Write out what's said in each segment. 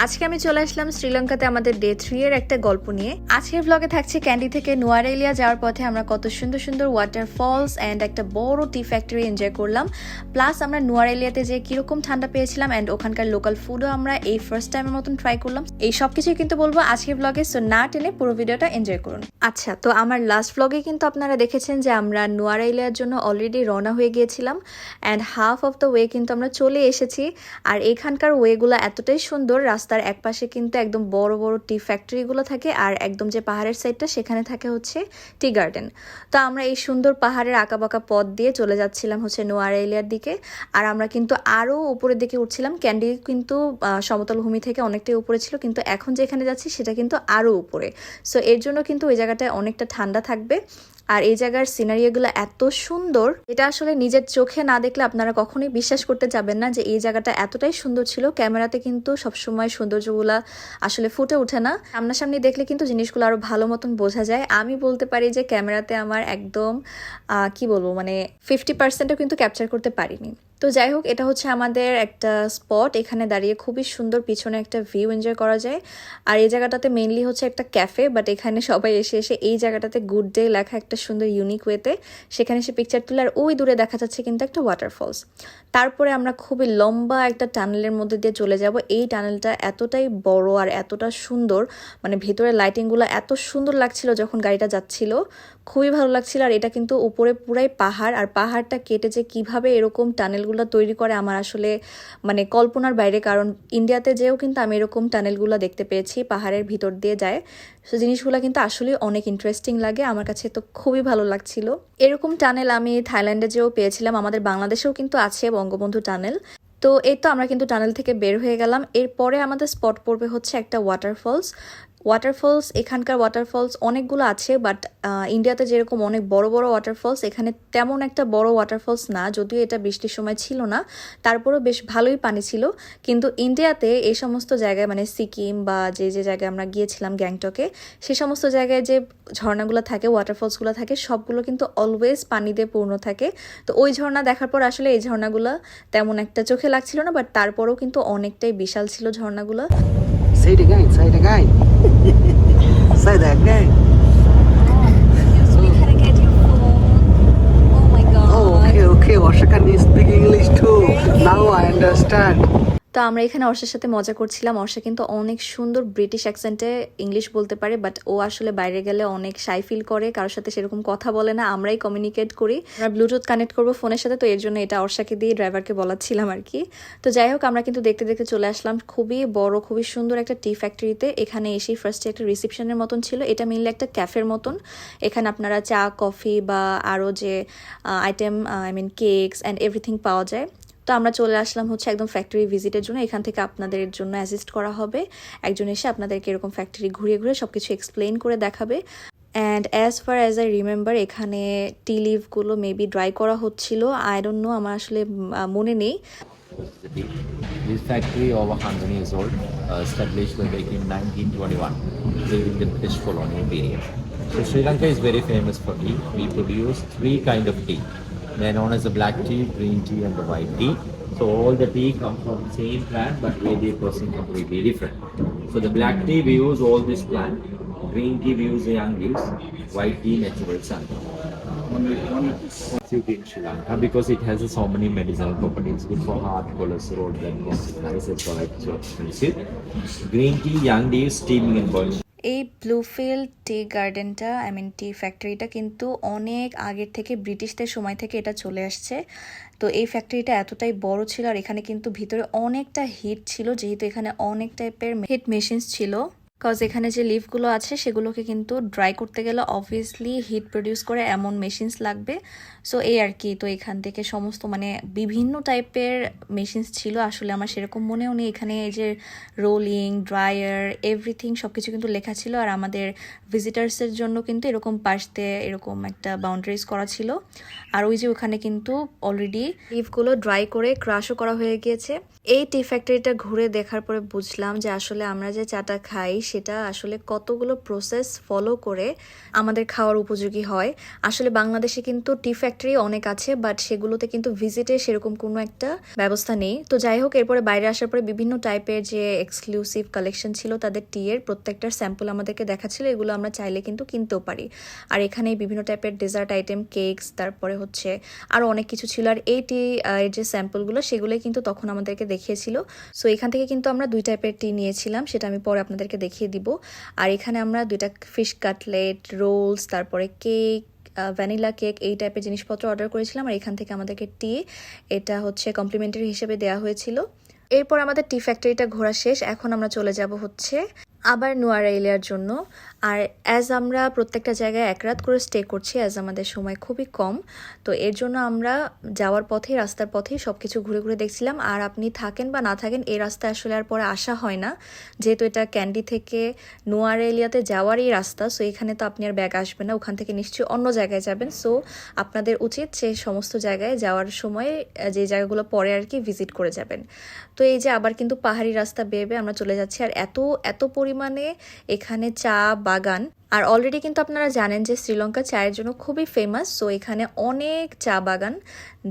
আজকে আমি চলে আসলাম শ্রীলঙ্কাতে আমাদের ডে 3 এর একটা গল্প নিয়ে। আজকের ব্লগে থাকছে ক্যান্ডি থেকে নুয়ারেলিয়া যাওয়ার পথে আমরা কত সুন্দর সুন্দর ওয়াটারফলস এন্ড একটা বড় টি ফ্যাক্টরি এনজয় করলাম। প্লাস আমরা নুয়ারেলিয়াতে যে কিরকম ঠান্ডা পেয়েছিলাম এন্ড ওখানকার লোকাল ফুডও আমরা এই ফার্স্ট টাইমের মতন ট্রাই করলাম। এই সব কিছুই কিন্তু বলবো আজকের ব্লগে, সো না টেনে পুরো ভিডিওটা এনজয় করুন। আচ্ছা, তো আমার লাস্ট ব্লগে কিন্তু আপনারা দেখেছেন যে আমরা নুয়ারেলিয়ার জন্য অলরেডি রওনা হয়ে গিয়েছিলাম and half of the way কিন্তু আমরা চলে এসেছি। আর এখানকার ওয়েগুলো এতটাই সুন্দর, রাস্তার একপাশে কিন্তু একদম বড় বড় টি ফ্যাক্টরিগুলো থাকে আর একদম যে পাহাড়ের সাইডটা সেখানে থাকে হচ্ছে টি গার্ডেন। তো আমরা এই সুন্দর পাহাড়ের আঁকাবাঁকা পথ দিয়ে চলে যাচ্ছিলাম হচ্ছে নুয়ারেলিয়ার দিকে। আর আমরা কিন্তু আরও উপরের দিকে উঠছিলাম। ক্যান্ডি কিন্তু সমতল ভূমি থেকে অনেকটাই উপরে ছিল, কিন্তু এখন যেখানে যাচ্ছি সেটা কিন্তু আরও উপরে। সো এর জন্য কিন্তু ওই জায়গাটায় অনেকটা ঠান্ডা থাকবে। আর এই জায়গার সিনারিওগুলো এত সুন্দর, এটা আসলে নিজের চোখে না দেখলে আপনারা কখনোই বিশ্বাস করতে যাবেন না যে এই জায়গাটা এতটাই সুন্দর ছিল। ক্যামেরাতে কিন্তু সবসময় সৌন্দর্যগুলা আসলে ফুটে ওঠে না, সামনাসামনি দেখলে কিন্তু জিনিসগুলো আরো ভালো মতন বোঝা যায়। আমি বলতে পারি যে ক্যামেরাতে আমার একদম কি বলবো, মানে 50%ও কিন্তু ক্যাপচার করতে পারিনি। তো যাই হোক, এটা হচ্ছে আমাদের একটা স্পট। এখানে দাঁড়িয়ে খুবই সুন্দর পিছনে একটা ভিউ এনজয় করা যায়। আর এই জায়গাটাতে মেইনলি হচ্ছে একটা ক্যাফে, বাট এখানে সবাই এসে এসে এই জায়গাটাতে গুড ডে লেখা একটা সুন্দর ইউনিক ওয়েতে সেখানে এসে পিকচার তুলে। আর ওই দূরে দেখা যাচ্ছে কিন্তু একটা ওয়াটারফলস। তারপরে আমরা খুবই লম্বা একটা টানেলের মধ্যে দিয়ে চলে যাব। এই টানেলটা এতটাই বড় আর এতটা সুন্দর, মানে ভেতরে লাইটিংগুলো এত সুন্দর লাগছিল যখন গাড়িটা যাচ্ছিল, খুবই ভালো লাগছিল। আর এটা কিন্তু উপরে পুরাই পাহাড়, আর পাহাড়টা কেটে যে কিভাবে এরকম টানেলগুলো তৈরি করে আমার আসলে মানে কল্পনার বাইরে। কারণ ইন্ডিয়াতে যেও কিন্তু আমি এরকম টানেলগুলো দেখতে পেয়েছি, পাহাড়ের ভিতর দিয়ে যায়। সো জিনিসগুলো কিন্তু আসলে অনেক ইন্টারেস্টিং লাগে, আমার কাছে তো খুবই ভালো লাগছিল। এরকম টানেল আমি থাইল্যান্ডে যেও পেয়েছিলাম, আমাদের বাংলাদেশেও কিন্তু আছে বঙ্গবন্ধু টানেল। তো এই তো আমরা কিন্তু টানেল থেকে বের হয়ে গেলাম। এরপরে আমাদের স্পট পড়বে হচ্ছে একটা ওয়াটারফলস। এখানকার ওয়াটারফলস অনেকগুলো আছে, বাট ইন্ডিয়াতে যেরকম অনেক বড় বড় ওয়াটারফলস, এখানে তেমন একটা বড় ওয়াটারফলস না। যদিও এটা বৃষ্টির সময় ছিল না, তারপরেও বেশ ভালোই পানি ছিল। কিন্তু ইন্ডিয়াতে এই সমস্ত জায়গায়, মানে সিকিম বা যে যে জায়গায় আমরা গিয়েছিলাম গ্যাংটকে, সে সমস্ত জায়গায় যে ঝর্ণাগুলো থাকে, ওয়াটারফলসগুলো থাকে, সবগুলো কিন্তু অলওয়েজ পানি দিয়ে পূর্ণ থাকে। তো ওই ঝর্ণা দেখার পর আসলে এই ঝর্ণাগুলো তেমন একটা চোখে লাগছিল না, বাট তারপরেও কিন্তু অনেকটাই বিশাল ছিল ঝর্ণাগুলো। Say it again, say it again. Say that again. Excuse me, can I get your phone? Oh my god. Oh, okay. Washa can speak English too. Now I understand. তো আমরা এখানে অর্ষার সাথে মজা করছিলাম। অর্ষা কিন্তু অনেক সুন্দর ব্রিটিশ অ্যাকসেন্টে ইংলিশ বলতে পারে, বাট ও আসলে বাইরে গেলে অনেক শাই ফিল করে, কারোর সাথে সেরকম কথা বলে না, আমরাই কমিউনিকেট করি। আমরা ব্লুটুথ কানেক্ট করবো ফোনের সাথে, তো এর জন্য এটা অর্ষাকে দিয়ে ড্রাইভারকে বলাচ্ছিলাম আর কি। তো যাই হোক, আমরা কিন্তু দেখতে দেখতে চলে আসলাম খুবই বড় খুবই সুন্দর একটা টি ফ্যাক্টরিতে। এখানে এসেই ফার্স্টে একটা রিসেপশনের মতন ছিল, এটা মেনলি একটা ক্যাফের মতন। এখানে আপনারা চা, কফি বা আরও যে আইটেম, কেকস অ্যান্ড এভরিথিং পাওয়া যায়। তো আমরা চলে আসলাম হচ্ছে একদম ফ্যাক্টরি ভিজিটের জন্য। এখান থেকে আপনাদের জন্য অ্যাসিস্ট করা হবে, একজন এসে আপনাদেরকে এরকম ফ্যাক্টরি ঘুরিয়ে ঘুরে সব কিছু এক্সপ্লেইন করে দেখাবে। And as far as I remember, এখানে টি লিভগুলো মেবি ড্রাই করা হচ্ছিল, আই ডোন্ট নো, আমার আসলে মনে নেই। This factory over 100 years old, established back in 1921 during the British colonial period. So Sri Lanka is very famous for tea. We produce three kind of tea. They're known as the black tea, green tea and the white tea. So all the tea come from the same plant, but way they process completely different. So the black tea we use all this plant, green tea we use the young leaves, white tea natural sun. In Sri Lanka because it has so many medicinal properties, good for heart, cholesterol, blood nice as well, so expensive. Green tea, young leaves, steaming and boiling. এই ব্লুফিল্ড টি গার্ডেনটা, টি ফ্যাক্টরিটা কিন্তু অনেক আগের থেকে, ব্রিটিশদের সময় থেকে এটা চলে আসছে। তো এই ফ্যাক্টরিটা এতটাই বড় ছিল, আর এখানে কিন্তু ভিতরে অনেকটা হিট ছিল, যেহেতু এখানে অনেক টাইপের হিট মেশিনস ছিল। কজ এখানে যে লিফগুলো আছে সেগুলোকে কিন্তু ড্রাই করতে গেলে অবভিয়াসলি হিট প্রডিউস করে এমন মেশিনস লাগবে। সো এই আর কি। তো এখান থেকে সমস্ত বিভিন্ন টাইপের মেশিনস ছিল, আসলে আমার সেরকম মনেও নেই। এখানে এই যে রোলিং, ড্রায়ার, এভরিথিং সব কিছু কিন্তু লেখা ছিল। আর আমাদের ভিজিটার্সের জন্য কিন্তু এরকম পাশ দিয়ে এরকম একটা বাউন্ডারিজ করা ছিল। আর ওই যে ওখানে কিন্তু অলরেডি লিফগুলো ড্রাই করে ক্রাশও করা হয়ে গিয়েছে। এই টি ফ্যাক্টরিটা ঘুরে দেখার পরে বুঝলাম যে আসলে আমরা যে চাটা খাই সেটা আসলে কতগুলো প্রসেস ফলো করে আমাদের খাওয়ার উপযোগী হয়। আসলে বাংলাদেশে কিন্তু টি ফ্যাক্টরি অনেক আছে, বাট সেগুলোতে কিন্তু ভিজিটে সেরকম কোনো একটা ব্যবস্থা নেই। তো যাই হোক, এরপরে বাইরে আসার পরে বিভিন্ন টাইপের যে এক্সক্লুসিভ কালেকশন ছিল তাদের টি এর প্রত্যেকটার স্যাম্পল আমাদেরকে দেখাচ্ছিল। এগুলো আমরা চাইলে কিন্তু কিনতেও পারি। আর এখানে বিভিন্ন টাইপের ডেজার্ট আইটেম, কেকস, তারপরে হচ্ছে আরও অনেক কিছু ছিল। আর এই টি এর যে স্যাম্পলগুলো সেগুলোই কিন্তু তখন আমাদেরকে দেখিয়েছিল। সো এখান থেকে কিন্তু আমরা 2 টাইপের টি নিয়েছিলাম, সেটা আমি পরে আপনাদেরকে দেখিয়ে দিব। আর এখানে আমরা 2টা ফিশ কাটলেট, রোলস, তারপরে কেক, ভ্যানিলা কেক, এই টাইপের জিনিসপত্র অর্ডার করেছিলাম। আর এখান থেকে আমাদেরকে টি এটা হচ্ছে কমপ্লিমেন্টারি হিসেবে দেওয়া হয়েছিল। এরপর আমাদের টি ফ্যাক্টরিটা ঘোরা শেষ। এখন আমরা চলে যাব হচ্ছে আবার নুয়ারা এলিয়ার জন্য। আর অ্যাজ আমরা প্রত্যেকটা জায়গায় এক রাত করে স্টে করছি, অ্যাজ আমাদের সময় খুবই কম, তো এর জন্য আমরা যাওয়ার পথেই, রাস্তার পথেই সব কিছু ঘুরে ঘুরে দেখছিলাম। আর আপনি থাকেন বা না থাকেন, এই রাস্তায় আসলে আর পরে আসা হয় না, যেহেতু এটা ক্যান্ডি থেকে নুয়ারা এলিয়াতে যাওয়ারই রাস্তা। সো এখানে তো আপনি আর ব্যাগ আসবেন না, ওখান থেকে নিশ্চয়ই অন্য জায়গায় যাবেন। সো আপনাদের উচিত সে সমস্ত জায়গায় যাওয়ার সময় যে জায়গাগুলো পরে আর কি ভিজিট করে যাবেন। তো এই যে আবার কিন্তু পাহাড়ি রাস্তা বেয়ে বেয়ে আমরা চলে যাচ্ছি। আর এত পরিমাণে এখানে চা বাগান। আর অলরেডি কিন্তু আপনারা জানেন যে শ্রীলঙ্কা চায়ের জন্য খুবই ফেমাস। সো এখানে অনেক চা বাগান,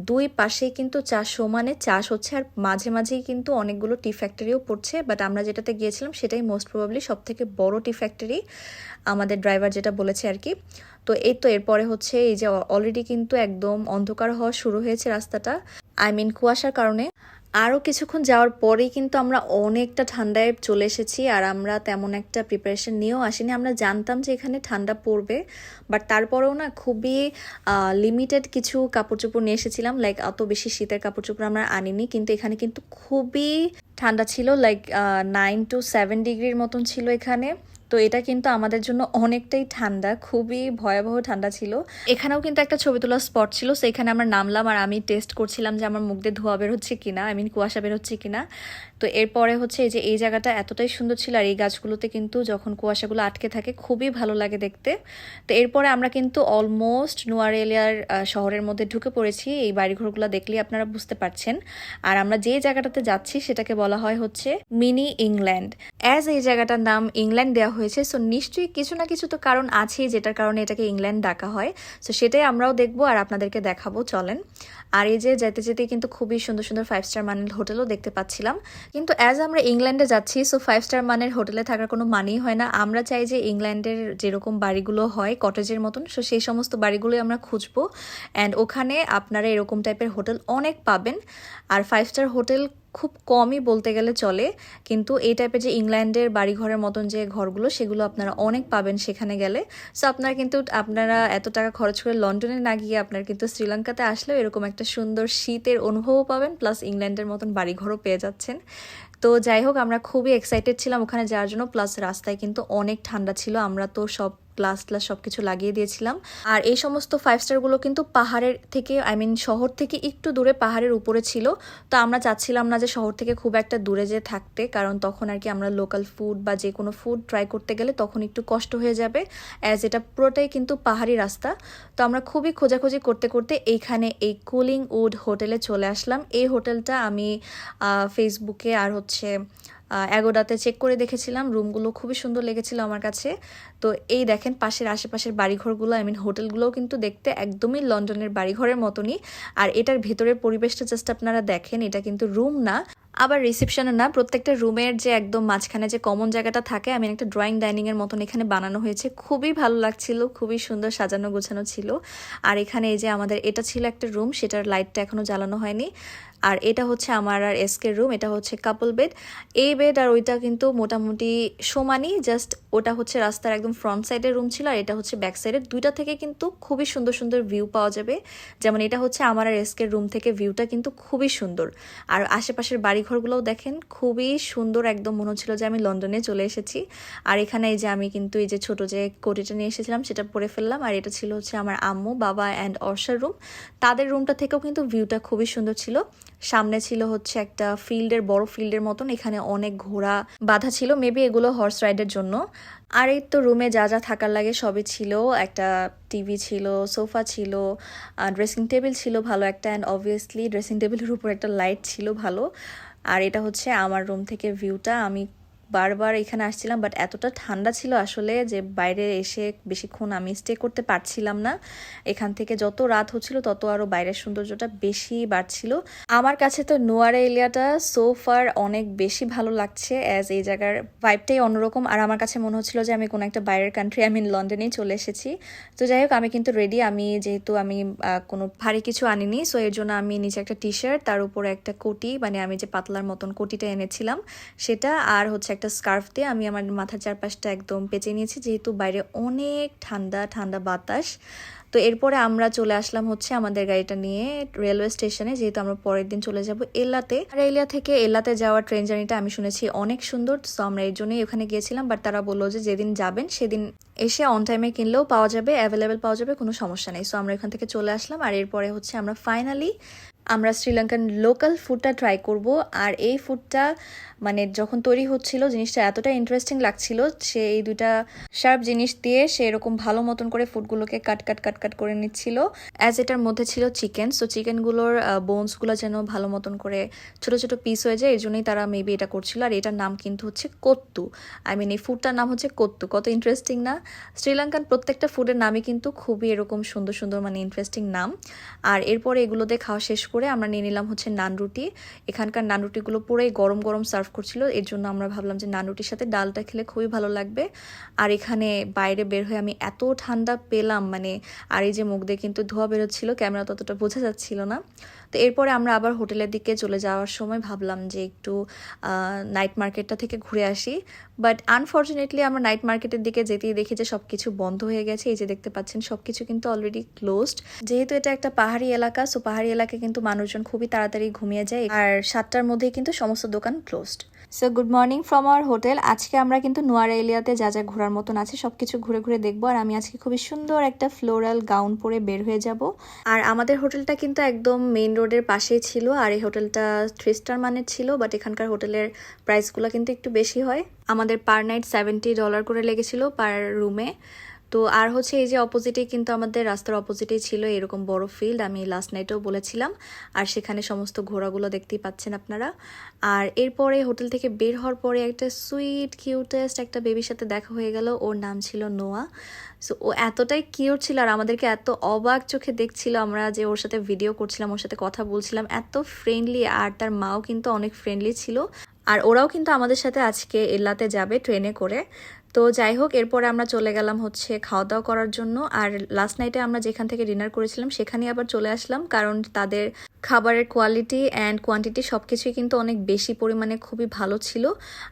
2 পাশেই কিন্তু চা সমানে চাষ হচ্ছে। আর মাঝে মাঝেই কিন্তু অনেকগুলো টি ফ্যাক্টরিও পড়ছে, বাট আমরা যেটাতে গিয়েছিলাম সেটাই মোস্ট প্রবাবলি সব থেকে বড় টি ফ্যাক্টরি, আমাদের ড্রাইভার যেটা বলেছে আর কি। তো এই তো এরপরে হচ্ছে এই যে অলরেডি কিন্তু একদম অন্ধকার হওয়া শুরু হয়েছে রাস্তাটা, কুয়াশার কারণে। আরও কিছুক্ষণ যাওয়ার পরেই কিন্তু আমরা অনেকটা ঠান্ডায় চলে এসেছি। আর আমরা তেমন একটা প্রিপারেশন নিয়েও আসিনি। আমরা জানতাম যে এখানে ঠান্ডা পড়বে, বাট তারপরেও না খুবই লিমিটেড কিছু কাপড় চোপড় নিয়ে এসেছিলাম। লাইক অত বেশি শীতের কাপড় চোপড় আমরা আনিনি, কিন্তু এখানে কিন্তু খুবই ঠান্ডা ছিল। লাইক 9 to 7 ডিগ্রির মতন ছিল এখানে। তো এটা কিন্তু আমাদের জন্য অনেকটাই ঠান্ডা, খুবই ভয়াবহ ঠান্ডা ছিল। এখানেও কিন্তু একটা ছবি তোলার স্পট ছিল, সেখানে আমরা নামলাম আর আমি টেস্ট করছিলাম যে আমার মুখ দিয়ে ধোয়া বের হচ্ছে কিনা, কুয়াশা বের হচ্ছে কিনা। তো এরপরে হচ্ছে এই যে এই জায়গাটা এতটাই সুন্দর ছিল। আর এই গাছগুলোতে কিন্তু যখন কুয়াশাগুলো আটকে থাকে খুবই ভালো লাগে দেখতে। তো এরপরে আমরা কিন্তু অলমোস্ট নুয়ারা এলিয়ার শহরের মধ্যে ঢুকে পড়েছি। এই বাড়িঘরগুলো দেখলেই আপনারা বুঝতে পারছেন। আর আমরা যে জায়গাটাতে যাচ্ছি সেটাকে বলা হয় হচ্ছে মিনি ইংল্যান্ড। অ্যাজ এই জায়গাটার নাম ইংল্যান্ড দেওয়া হয়েছে, সো নিশ্চয়ই কিছু না কিছু তো কারণ আছেই যেটার কারণে এটাকে ইংল্যান্ড ডাকা হয়। সো সেটাই আমরাও দেখবো আর আপনাদেরকে দেখাবো, চলেন। আর এই যে যেতে যেতে কিন্তু খুবই সুন্দর সুন্দর 5 স্টার মানের হোটেলও দেখতে পাচ্ছিলাম। কিন্তু অ্যাজ আমরা ইংল্যান্ডে যাচ্ছি, সো 5 স্টার মানের হোটেলে থাকার কোনো মানেই হয় না। আমরা চাই যে ইংল্যান্ডের যেরকম বাড়িগুলো হয় কটেজের মতন, সো সেই সমস্ত বাড়িগুলোই আমরা খুঁজবো। অ্যান্ড ওখানে আপনারা এরকম টাইপের হোটেল অনেক পাবেন। আর 5 স্টার হোটেল খুব কমই বলতে গেলে চলে, কিন্তু এই টাইপের যে ইংল্যান্ডের বাড়িঘরের মতন যে ঘরগুলো সেগুলো আপনারা অনেক পাবেন সেখানে গেলে। সো আপনারা এত টাকা খরচ করে লন্ডনে না গিয়ে আপনারা কিন্তু শ্রীলঙ্কাতে আসলেও এরকম একটা সুন্দর শীতের অনুভবও পাবেন, প্লাস ইংল্যান্ডের মতন বাড়িঘরও পেয়ে যাচ্ছেন। তো যাই হোক, আমরা খুবই এক্সাইটেড ছিলাম ওখানে যাওয়ার জন্য। প্লাস রাস্তায় কিন্তু অনেক ঠান্ডা ছিল, আমরা তো সব গ্লাস সব কিছু লাগিয়ে দিয়েছিলাম। আর এই সমস্ত 5 স্টারগুলো কিন্তু পাহাড়ের থেকে শহর থেকে একটু দূরে পাহাড়ের উপরে ছিল। তো আমরা চাচ্ছিলাম না যে শহর থেকে খুব একটা দূরে যে থাকতে, কারণ তখন আর কি আমরা লোকাল ফুড বা যে কোনো ফুড ট্রাই করতে গেলে তখন একটু কষ্ট হয়ে যাবে, অ্যাজ এটা পুরোটাই কিন্তু পাহাড়ি রাস্তা। তো আমরা খুবই খোঁজাখুঁজি করতে করতে এইখানে এই কুলিং উড হোটেলে চলে আসলাম। এই হোটেলটা আমি ফেসবুকে আর হচ্ছে অ্যাগোডাতে চেক করে দেখেছিলাম, রুমগুলো খুবই সুন্দর লেগেছিল আমার কাছে। তো এই দেখেন পাশের আশেপাশের বাড়িঘরগুলো, হোটেলগুলোও কিন্তু দেখতে একদমই লন্ডনের বাড়িঘরের মতনই। আর এটার ভেতরের পরিবেশটা জাস্ট আপনারা দেখেন, এটা কিন্তু রুম না, আবার রিসেপশনও না, প্রত্যেকটা রুমের যে একদম মাঝখানে যে কমন জায়গাটা থাকে একটা ড্রয়িং ডাইনিং এর মতন এখানে বানানো হয়েছে। খুবই ভালো লাগছিল, খুবই সুন্দর সাজানো গোছানো ছিল। আর এখানে এই যে আমাদের এটা ছিল একটা রুম, সেটার লাইটটা এখনো জ্বালানো হয়নি। আর এটা হচ্ছে আমার আর এসকের রুম, এটা হচ্ছে কাপল বেড। এই বেড আর ওইটা কিন্তু মোটামুটি সমানই, জাস্ট ওটা হচ্ছে রাস্তার একদম ফ্রন্ট সাইডের রুম ছিল আর এটা হচ্ছে ব্যাক সাইডের। দুইটা থেকে কিন্তু খুবই সুন্দর সুন্দর ভিউ পাওয়া যাবে। যেমন এটা হচ্ছে আমার আর এসকের রুম থেকে ভিউটা কিন্তু খুবই সুন্দর। আর আশেপাশের বাড়িঘরগুলোও দেখেন খুবই সুন্দর, একদম মনে হচ্ছিল যে আমি লন্ডনে চলে এসেছি। আর এখানে এই যে আমি কিন্তু এই যে ছোট যে কোটিটা নিয়ে এসেছিলাম সেটা পরে ফেললাম। আর এটা ছিল হচ্ছে আমার আম্মু, বাবা অ্যান্ড অর্ষার রুম। তাদের রুমটা থেকেও কিন্তু ভিউটা খুবই সুন্দর ছিল। সামনে ছিল হচ্ছে একটা বড় ফিল্ডের মতন, এখানে অনেক ঘোড়া বাঁধা ছিল, মেবি এগুলো হর্স রাইডের জন্য। আর এই তো রুমে যা যা থাকার লাগে সবই ছিল, একটা টিভি ছিল, সোফা ছিল, ড্রেসিং টেবিল ছিল ভালো একটা, অ্যান্ড অবভিয়াসলি ড্রেসিং টেবিলের উপর একটা লাইট ছিল ভালো। আর এটা হচ্ছে আমার রুম থেকে ভিউটা। আমি বারবার এখানে আসছিলাম, বাট এতটা ঠান্ডা ছিল আসলে যে বাইরে এসে বেশিক্ষণ আমি স্টে করতে পারছিলাম না। এখান থেকে যত রাত হচ্ছিল তত আরও বাইরের সৌন্দর্যটা বেশি বাড়ছিল। আমার কাছে তো নোয়ারা এরিয়াটা সো ফার অনেক বেশি ভালো লাগছে, অ্যাজ এই জায়গার ভাইবটাই অন্যরকম। আর আমার কাছে মনে হচ্ছিল যে আমি কোনো একটা বাইরের কান্ট্রি, আমি লন্ডনেই চলে এসেছি। তো যাই হোক, আমি কিন্তু রেডি। আমি যেহেতু আমি কোনো ভারী কিছু আনিনি, সো এর জন্য আমি নিচে একটা টি শার্ট, তার উপরে একটা কোটি, মানে আমি যে পাতলার মতন কোটিটা এনেছিলাম সেটা, আর হচ্ছে একটা স্কার্ফ দিয়ে আমি আমার মাথার চারপাশটা একদম পেঁচে নিয়েছি, যেহেতু বাইরে অনেক ঠান্ডা ঠান্ডা বাতাস। তো এরপরে আমরা চলে আসলাম হচ্ছে আমাদের গাড়িটা নিয়ে রেলওয়ে স্টেশনে, যেহেতু আমরা পরের দিন চলে যাব এল্লাতে। আর এলিয়া থেকে এল্লাতে যাওয়ার ট্রেন জার্নিটা আমি শুনেছি অনেক সুন্দর, সো আমরা এর জন্যই ওখানে গিয়েছিলাম। বাট তারা বললো যে যেদিন যাবেন সেদিন এসে অন টাইমে কিনলেও পাওয়া যাবে, অ্যাভেলেবেল পাওয়া যাবে, কোনো সমস্যা নেই। সো আমরা এখান থেকে চলে আসলাম। আর এরপরে হচ্ছে আমরা ফাইনালি শ্রীলঙ্কান লোকাল ফুডটা ট্রাই করব। আর এই ফুডটা মানে যখন তৈরি হচ্ছিল জিনিসটা এতটা ইন্টারেস্টিং লাগছিল, সে এই দুইটা শার্প জিনিস দিয়ে সে এরকম ভালো মতন করে ফুডগুলোকে কাট করে নিচ্ছিল। অ্যাজ এটার মধ্যে ছিল চিকেন, সো চিকেনগুলোর বোনসগুলো যেন ভালো মতন করে ছোট ছোট পিস হয়ে যায়, এর জন্যই তারা মেবি এটা করছিল। আর এটার নাম কিন্তু হচ্ছে কোত্তু, এই ফুডটার নাম হচ্ছে কোত্তু। কত ইন্টারেস্টিং না? শ্রীলঙ্কান প্রত্যেকটা ফুডের নামই কিন্তু খুবই এরকম সুন্দর সুন্দর ইন্টারেস্টিং নাম। আর এরপরে এগুলো দিয়ে খাওয়া শেষ করে আমরা নিয়ে নিলাম হচ্ছে নান রুটি। এখানকার নান রুটিগুলো পুরোই গরম গরম সার্ভ করছিল, এর জন্য আমরা ভাবলাম যে নান রুটির সাথে ডালটা খেলে খুবই ভালো লাগবে। আর এখানে বাইরে বের হয়ে আমি এত ঠান্ডা পেলাম, আর এই যে মুখ দিয়ে কিন্তু ধোঁয়া বেরোচ্ছিল, ক্যামেরা ততটা বোঝা যাচ্ছিল না। তো এরপরে আমরা আবার হোটেলের দিকে চলে যাওয়ার সময় ভাবলাম যে একটু নাইট মার্কেটটা থেকে ঘুরে আসি। বাট আনফর্চুনেটলি আমরা নাইট মার্কেটের দিকে যেতেই দেখি যে সব কিছু বন্ধ হয়ে গেছে। এই যে দেখতে পাচ্ছেন সব কিছু কিন্তু অলরেডি ক্লোজড। যেহেতু এটা একটা পাহাড়ি এলাকা, সো পাহাড়ি এলাকায় কিন্তু মানুষজন খুবই তাড়াতাড়ি ঘুমিয়ে যায়, আর 7টার মধ্যেই কিন্তু সমস্ত দোকান closed. So good morning from our hotel. আজকে আমরা কিন্তু নোয়ারা এলিয়াতে যা যা ঘোরার মতন আছে সবকিছু ঘুরে ঘুরে দেখবো। আর আমি আজকে খুবই সুন্দর একটা ফ্লোরাল গাউন পরে বের হয়ে যাব। আর আমাদের হোটেলটা কিন্তু একদম মেইন রোডের পাশেই ছিল, আর এই হোটেলটা 3 স্টার মানের ছিল। বাট এখানকার হোটেলের প্রাইসগুলো কিন্তু একটু বেশি হয়। আমাদের পার নাইট $70 করে লেগেছিল পার রুমে। তো আর হচ্ছে এই যে অপোজিটেই কিন্তু আমাদের রাস্তার অপোজিটেই ছিল এরকম বড় ফিল্ড, আমি লাস্ট নাইটেও বলেছিলাম। আর সেখানে সমস্ত ঘোড়াগুলো দেখতেই পাচ্ছেন আপনারা। আর এরপরে হোটেল থেকে বের হওয়ার পরে একটা সুইট কিউটেস্ট একটা বেবির সাথে দেখা হয়ে গেল, ওর নাম ছিল নোয়া। সো ও এতটাই কিউট ছিল আর আমাদেরকে এত অবাক চোখে দেখছিল, আমরা যে ওর সাথে ভিডিও করছিলাম, ওর সাথে কথা বলছিলাম, এত ফ্রেন্ডলি। আর তার মাও কিন্তু অনেক ফ্রেন্ডলি ছিল। আর ওরাও কিন্তু আমাদের সাথে আজকে এল্লাতে যাবে ট্রেনে করে। তো যাই হোক, এরপরে আমরা চলে গেলাম হচ্ছে খাওয়া দাওয়া করার জন্য। আর লাস্ট নাইটে আমরা যেখান থেকে ডিনার করেছিলাম সেখানেই আবার চলে আসলাম, কারণ তাদের খাবারের কোয়ালিটি অ্যান্ড কোয়ান্টিটি সব কিছুই কিন্তু অনেক বেশি পরিমাণে খুবই ভালো ছিল।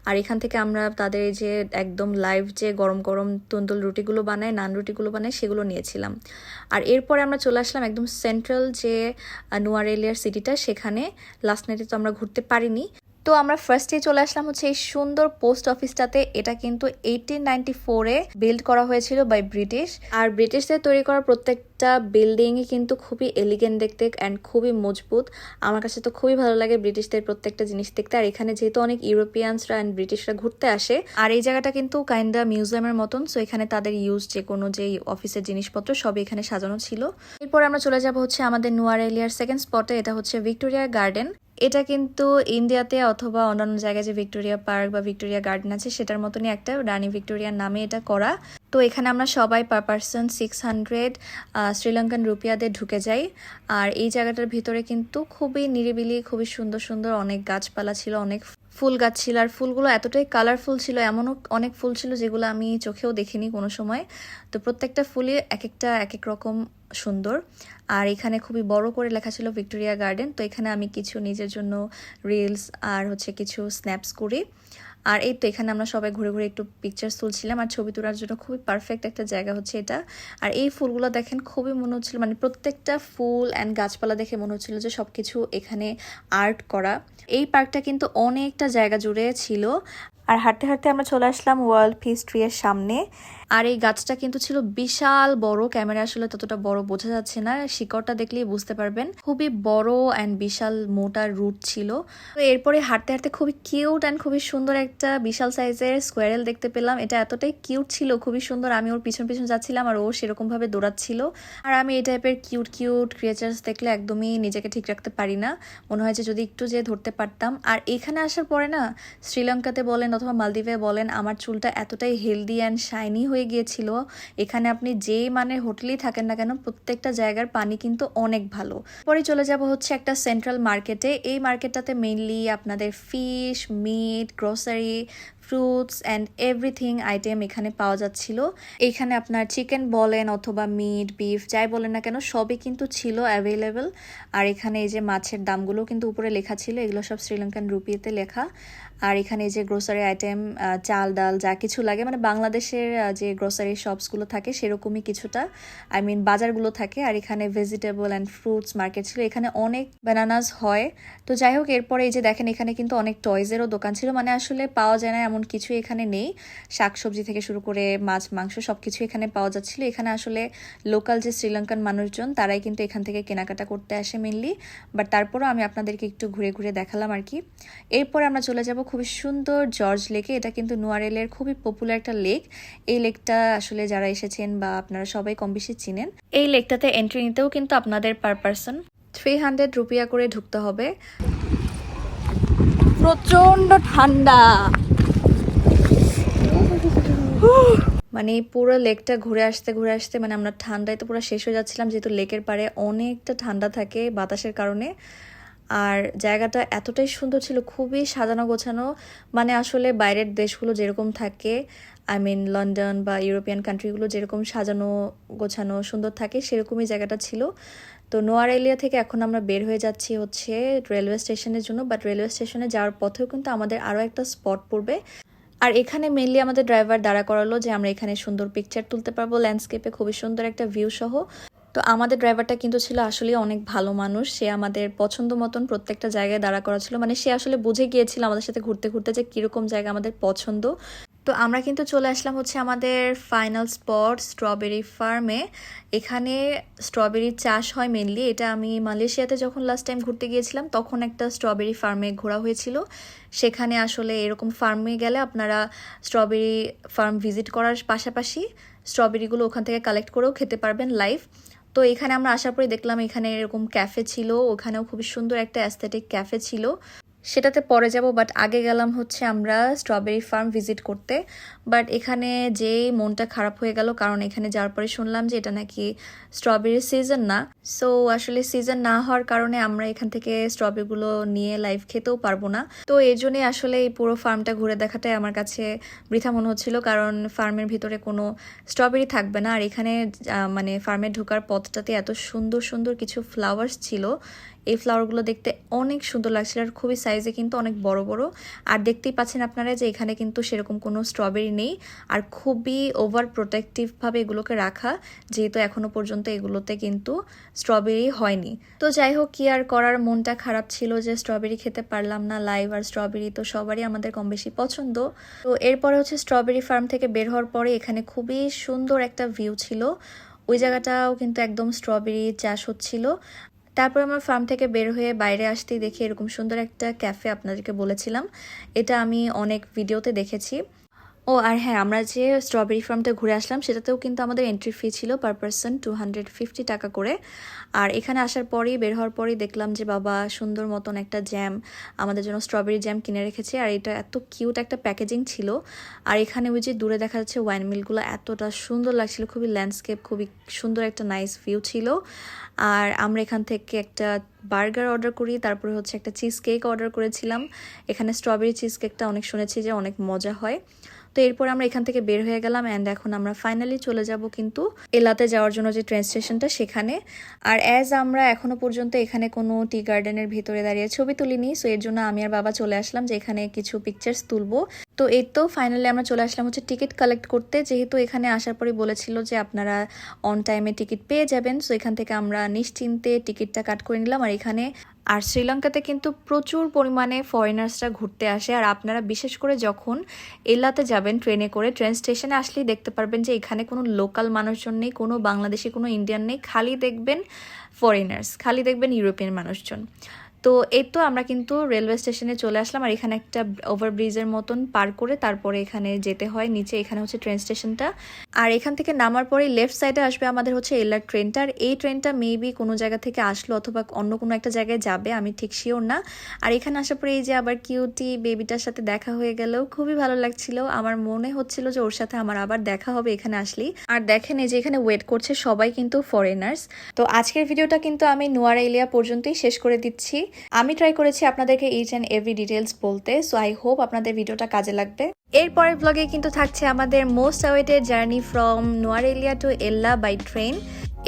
আর এখান থেকে আমরা তাদের এই যে একদম লাইভ যে গরম গরম তন্দুল রুটিগুলো বানায়, নান রুটিগুলো বানায়, সেগুলো নিয়েছিলাম। আর এরপরে আমরা চলে আসলাম একদম সেন্ট্রাল যে নোয়ারা এলিয়ার সিটিটা, সেখানে লাস্ট নাইটে তো আমরা ঘুরতে পারিনি। তো আমরা ফার্স্টে চলে আসলাম হচ্ছে এই সুন্দর পোস্ট অফিসটাতে। এটা কিন্তু 1894-এ বিল্ড করা হয়েছিল বাই ব্রিটিশ। আর ব্রিটিশদের তৈরি করা প্রত্যেকটা বিল্ডিংই কিন্তু খুবই এলিগেন্ট দেখতে অ্যান্ড খুবই মজবুত। আমার কাছে তো খুবই ভালো লাগে ব্রিটিশদের প্রত্যেকটা জিনিস দেখতে। আর এখানে যেহেতু অনেক ইউরোপিয়ানসরা অ্যান্ড ব্রিটিশরা ঘুরতে আসে, আর এই জায়গাটা কিন্তু কাইন্ডা মিউজিয়ামের মতন, সো এখানে তাদের ইউজ যে কোনো যে অফিসের জিনিসপত্র সবই এখানে সাজানো ছিল। এরপর আমরা চলে যাব হচ্ছে আমাদের নোয়ারা এলিয়ার সেকেন্ড স্পটে, এটা হচ্ছে ভিক্টোরিয়া গার্ডেন। এটা কিন্তু ইন্ডিয়াতে অথবা অন্যান্য জায়গায় যে ভিক্টোরিয়া পার্ক বা ভিক্টোরিয়া গার্ডেন আছে সেটার মতনই একটা রানী ভিক্টোরিয়ার নামে এটা করা। তো এখানে আমরা সবাই পার পার্সন 600 শ্রীলঙ্কান রুপিয়াতে ঢুকে যাই। আর এই জায়গাটার ভিতরে কিন্তু খুবই নিরিবিলি, খুবই সুন্দর সুন্দর অনেক গাছপালা ছিল, অনেক ফুল গাছ ছিল। আর ফুলগুলো এতটাই কালারফুল ছিল, এমনও অনেক ফুল ছিল যেগুলো আমি চোখেও দেখিনি কোনো সময়। তো প্রত্যেকটা ফুলই এক এক রকম সুন্দর। আর এখানে খুবই বড় করে লেখা ছিল ভিক্টোরিয়া গার্ডেন। তো এখানে আমি কিছু নিজের জন্য রিলস আর হচ্ছে কিছু স্ন্যাপস করি। আর এই তো এখানে আমরা সবাই ঘুরে ঘুরে একটু পিকচার তুলছিলাম। আর ছবি তোলার জন্য খুবই পারফেক্ট একটা জায়গা হচ্ছে এটা। আর এই ফুলগুলো দেখেন খুবই মনে হচ্ছিল, প্রত্যেকটা ফুল অ্যান্ড গাছপালা দেখে মনে হচ্ছিল যে সবকিছু এখানে আর্ট করা। এই পার্কটা কিন্তু অনেকটা জায়গা জুড়ে ছিল। আর হাঁটতে হাঁটতে আমরা চলে আসলাম ওয়ার্ল্ড পিস ট্রি এর সামনে। আর এই গাছটা কিন্তু ছিল বিশাল বড়, ক্যামেরা আসলে ততটা বড় বোঝা যাচ্ছে না, শিকড়টা দেখলেই বুঝতে পারবেন। খুবই বড় অ্যান্ড বিশাল মোটা রুট ছিল। তো এরপরে হাঁটতে হাঁটতে খুবই কিউট অ্যান্ড খুবই সুন্দর একটা বিশাল সাইজের স্কোয়ারেল দেখতে পেলাম। এটা এতটাই কিউট ছিল, খুবই সুন্দর। আমি ওর পিছন পিছন যাচ্ছিলাম আর ও সেরকম ভাবে দৌড়াচ্ছিল। আর আমি এই টাইপের কিউট কিউট ক্রিয়েচার্স দেখলে একদমই নিজেকে ঠিক রাখতে পারি না, মনে হয় যে যদি একটু যে ধরতে পারতাম। আর এখানে আসার পরে না, শ্রীলঙ্কাতে বলেন অথবা মালদ্বীপে বলেন, আমার চুলটা এতটাই হেলদি অ্যান্ড শাইনি হয়ে গিয়েছিল। এখানে আপনি যেই মানের হোটেলেই থাকেন না কেন, প্রত্যেকটা জায়গার পানি কিন্তু অনেক ভালো। পরে চলে যাব হচ্ছে একটা সেন্ট্রাল মার্কেটে। এই মার্কেটটাতে মেইনলি আপনাদের fish, meat, grocery, fruits and everything item এখানে পাওয়া যাচ্ছিল। এখানে আপনার চিকেন বলেন অথবা মিট, বিফ যাই বলেন না কেন, সবই কিন্তু ছিল অ্যাভেলেবেল। আর এখানে এই যে মাছের দামগুলো কিন্তু উপরে লেখা ছিল, এগুলো সব শ্রীলঙ্কান রুপিতে লেখা। আর এখানে এই যে গ্রোসারি আইটেম, চাল ডাল যা কিছু লাগে, মানে বাংলাদেশের যে গ্রোসারি শপসগুলো থাকে সেরকমই কিছুটা, আই মিন বাজারগুলো থাকে। আর এখানে ভেজিটেবল অ্যান্ড ফ্রুটস মার্কেট ছিল, এখানে অনেক ব্যানানাস হয়। তো যাই হোক, এরপরে এই যে দেখেন এখানে কিন্তু অনেক টয়জেরও দোকান ছিল, মানে আসলে পাওয়া যায় না এমন কিছু এখানে নেই। শাকসবজি থেকে শুরু করে মাছ মাংস সব কিছু এখানে পাওয়া যাচ্ছিল। এখানে আসলে লোকাল যে শ্রীলঙ্কান মানুষজন তারাই কিন্তু এখান থেকে কেনাকাটা করতে আসে মেনলি, বাট তারপরও আমি আপনাদেরকে একটু ঘুরে ঘুরে দেখালাম আর কি। এরপর আমরা চলে যাব খুবই সুন্দর জর্জ লেকে। এটা কিন্তু নোয়ারেলের খুবই পপুলার একটা লেক। এই লেকটা আসলে যারা এসেছেন বা আপনারা সবাই কম বেশি চিনেন। এই লেকটাতে এন্ট্রি নিতেও কিন্তু আপনাদের পার পারসন 300 রুপিয়া করে ঢুকতে হবে। প্রচন্ড ঠান্ডা, মানে পুরো লেকটা ঘুরে আসতে মানে আমরা ঠান্ডায় তো পুরো শেষ হয়ে যাচ্ছিলাম, যেহেতু লেকের পাড়ে অনেকটা ঠান্ডা থাকে বাতাসের কারণে। আর জায়গাটা এতটাই সুন্দর ছিল, খুবই সাজানো গোছানো, মানে আসলে বাইরের দেশগুলো যেরকম থাকে, আই মিন লন্ডন বা ইউরোপিয়ান কান্ট্রিগুলো যেরকম সাজানো গোছানো সুন্দর থাকে, সেরকমই জায়গাটা ছিল। তো নোয়ারেলিয়া থেকে এখন আমরা বের হয়ে যাচ্ছি হচ্ছে রেলওয়ে স্টেশনের জন্য, বাট রেলওয়ে স্টেশনে যাওয়ার পথেও কিন্তু আমাদের আরও একটা স্পট পড়বে। আর এখানে মেনলি আমাদের ড্রাইভার দাঁড়া করালো যে আমরা এখানে সুন্দর পিকচার তুলতে পারবো ল্যান্ডস্কেপে, খুবই সুন্দর একটা ভিউ সহ। তো আমাদের ড্রাইভারটা কিন্তু ছিল আসলে অনেক ভালো মানুষ, সে আমাদের পছন্দ মতন প্রত্যেকটা জায়গায় দাঁড়া করা ছিল, মানে সে আসলে বুঝে গিয়েছিল আমাদের সাথে ঘুরতে ঘুরতে যে কীরকম জায়গা আমাদের পছন্দ। তো আমরা কিন্তু চলে আসলাম হচ্ছে আমাদের ফাইনাল স্পট স্ট্রবেরি ফার্মে। এখানে স্ট্রবেরির চাষ হয় মেনলি। এটা আমি মালয়েশিয়াতে যখন লাস্ট টাইম ঘুরতে গিয়েছিলাম তখন একটা স্ট্রবেরি ফার্মে ঘোরা হয়েছিল। সেখানে আসলে এরকম ফার্মে গেলে আপনারা স্ট্রবেরি ফার্ম ভিজিট করার পাশাপাশি স্ট্রবেরিগুলো ওখান থেকে কালেক্ট করেও খেতে পারবেন লাইভ। তো এখানে আমরা আসার পরে দেখলাম এখানে এরকম ক্যাফে ছিল, ওখানেও খুবই সুন্দর একটা অ্যাস্থেটিক ক্যাফে ছিল, সেটাতে পরে যাব। বাট আগে গেলাম হচ্ছে আমরা স্ট্রবেরি ফার্ম ভিজিট করতে। বাট এখানে যেই মনটা খারাপ হয়ে গেল, কারণ এখানে যাওয়ার পরে শুনলাম যে এটা নাকি স্ট্রবেরির সিজন না। সো আসলে সিজন না হওয়ার কারণে আমরা এখান থেকে স্ট্রবেরিগুলো নিয়ে লাইভ খেতেও পারবো না। তো এর জন্যই আসলে এই পুরো ফার্মটা ঘুরে দেখাটাই আমার কাছে বৃথা মনে হচ্ছিল, কারণ ফার্মের ভিতরে কোনো স্ট্রবেরি থাকবে না। আর এখানে মানে ফার্মে ঢোকার পথটাতে এত সুন্দর সুন্দর কিছু ফ্লাওয়ার্স ছিল, এই ফ্লাওয়ারগুলো দেখতে অনেক সুন্দর লাগছিল, আর খুবই সাইজে কিন্তু অনেক বড় বড়। আর দেখতেই পাচ্ছেন আপনারা যে এখানে কিন্তু সেরকম কোনো স্ট্রবেরি নেই, আর খুবই ওভার প্রোটেক্টিভভাবে এগুলোকে রাখা, যেহেতু এখনো পর্যন্ত এগুলোতে কিন্তু স্ট্রবেরি হয়নি। তো যাই হোক, কি আর করার, মনটা খারাপ ছিল যে স্ট্রবেরি খেতে পারলাম না লাইভ। আর স্ট্রবেরি তো সবারই আমাদের কম বেশি পছন্দ। তো এরপরে হচ্ছে স্ট্রবেরি ফার্ম থেকে বের হওয়ার পরে এখানে খুবই সুন্দর একটা ভিউ ছিল, ওই জায়গাটাও কিন্তু একদম স্ট্রবেরি চাষ হচ্ছিল। তারপর আমার ফার্ম থেকে বের হয়ে বাইরে আসতেই দেখি এরকম সুন্দর একটা ক্যাফে, আপনাদেরকে বলেছিলাম এটা আমি অনেক ভিডিওতে দেখেছি। ও আর হ্যাঁ, আমরা যে স্ট্রবেরি ফার্মটা ঘুরে আসলাম সেটাতেও কিন্তু আমাদের এন্ট্রি ফি ছিল পার পারসন 250 টাকা করে। আর এখানে আসার পরেই বের হওয়ার পরেই দেখলাম যে বাবা সুন্দর মতন একটা জ্যাম আমাদের জন্য স্ট্রবেরি জ্যাম কিনে রেখেছে, আর এটা এত কিউট একটা প্যাকেজিং ছিল। আর এখানে ওই যে দূরে দেখা যাচ্ছে ওয়াইন মিলগুলো, এতটা সুন্দর লাগছিল, খুবই ল্যান্ডস্কেপ, খুবই সুন্দর একটা নাইস ভিউ ছিল। আর আমরা এখান থেকে একটা বার্গার অর্ডার করি, তারপরে হচ্ছে একটা চিজ কেক অর্ডার করেছিলাম। এখানে স্ট্রবেরি চিজ কেকটা অনেক শুনেছি যে অনেক মজা হয়। তো এরপর আমরা এখান থেকে বের হয়ে গেলাম, অ্যান্ড এখন আমরা ফাইনালি চলে যাব কিন্তু এলাতে যাওয়ার জন্য যে ট্রেন স্টেশনটা সেখানে। আর আমরা এখনো পর্যন্ত এখানে কোনো টি গার্ডেনের ভিতরে দাঁড়িয়ে ছবি তুলিনি, সো এর জন্য আমি আর বাবা চলে আসলাম যে এখানে কিছু পিকচার্স তুলবো। তো এই তো ফাইনালি আমরা চলে আসলাম হচ্ছে টিকিট কালেক্ট করতে, যেহেতু এখানে আসার পরে বলেছিল যে আপনারা অন টাইমে টিকিট পেয়ে যাবেন। সো এখান থেকে আমরা নিশ্চিন্তে টিকিটটা কাট করে নিলাম। আর শ্রীলঙ্কাতে কিন্তু প্রচুর পরিমাণে ফরেনার্সরা ঘুরতে আসে। আর আপনারা বিশেষ করে যখন এলাতে যাবেন ট্রেনে করে, ট্রেন স্টেশনে আসলেই দেখতে পারবেন যে এখানে কোনো লোকাল মানুষজন নেই, কোনো বাংলাদেশি, কোনো ইন্ডিয়ান নেই, খালি দেখবেন ফরেনার্স, খালি দেখবেন ইউরোপিয়ান মানুষজন। তো এই তো আমরা কিন্তু রেলওয়ে স্টেশনে চলে আসলাম। আর এখানে একটা ওভারব্রিজের মতন পার করে তারপরে এখানে যেতে হয় নিচে। এখানে হচ্ছে ট্রেন স্টেশনটা। আর এখান থেকে নামার পরে লেফট সাইডে আসবে আমাদের হচ্ছে এলার ট্রেনটা। আর এই ট্রেনটা মেবি কোনো জায়গা থেকে আসলো অথবা অন্য কোনো একটা জায়গায় যাবে, আমি ঠিক শিওর না। আর এখানে আসার পরে এই যে আবার কিউটি বেবিটার সাথে দেখা হয়ে গেল, খুবই ভালো লাগছিল। আমার মনে হচ্ছিল যে ওর সাথে আমার আবার দেখা হবে এখানে আসলেই। আর দেখেন এই যে এখানে ওয়েট করছে সবাই কিন্তু ফরেনার্স। তো আজকের ভিডিওটা কিন্তু আমি নুয়ারা এলিয়া পর্যন্তই শেষ করে দিচ্ছি। আমি ট্রাই করেছি আপনাদেরকে ইচ অ্যান্ড এভরি ডিটেলস বলতে। সো আই হোপ আপনাদের ভিডিওটা কাজে লাগবে। এরপরের ব্লগে কিন্তু থাকছে আমাদের most awaited journey from Nuwara Eliya to Ella by train.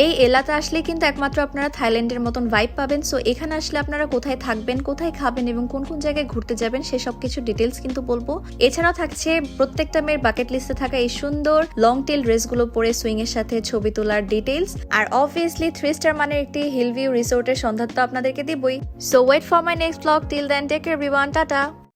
এই এলাতে আসলে কিন্তু একমাত্র আপনারা থাইল্যান্ডের মতন ভাইব পাবেন। সো এখানে আসলে আপনারা কোথায় থাকবেন, কোথায় খাবেন এবং কোন কোন জায়গায় ঘুরতে যাবেন সেসব কিছু ডিটেলস কিন্তু বলবো। এছাড়াও থাকছে প্রত্যেকটা মেয়ের বাকেট লিস্টে থাকা এই সুন্দর লং টেল ড্রেসগুলো পরে সুইং এর সাথে ছবি তোলার ডিটেলস। আর অবভিয়াসলি 3 স্টার মানের একটি হিল ভিউ রিসোর্টের সন্ধান তো আপনাদেরকে দিবই। So wait for my next blog. Till then take care everyone, tata.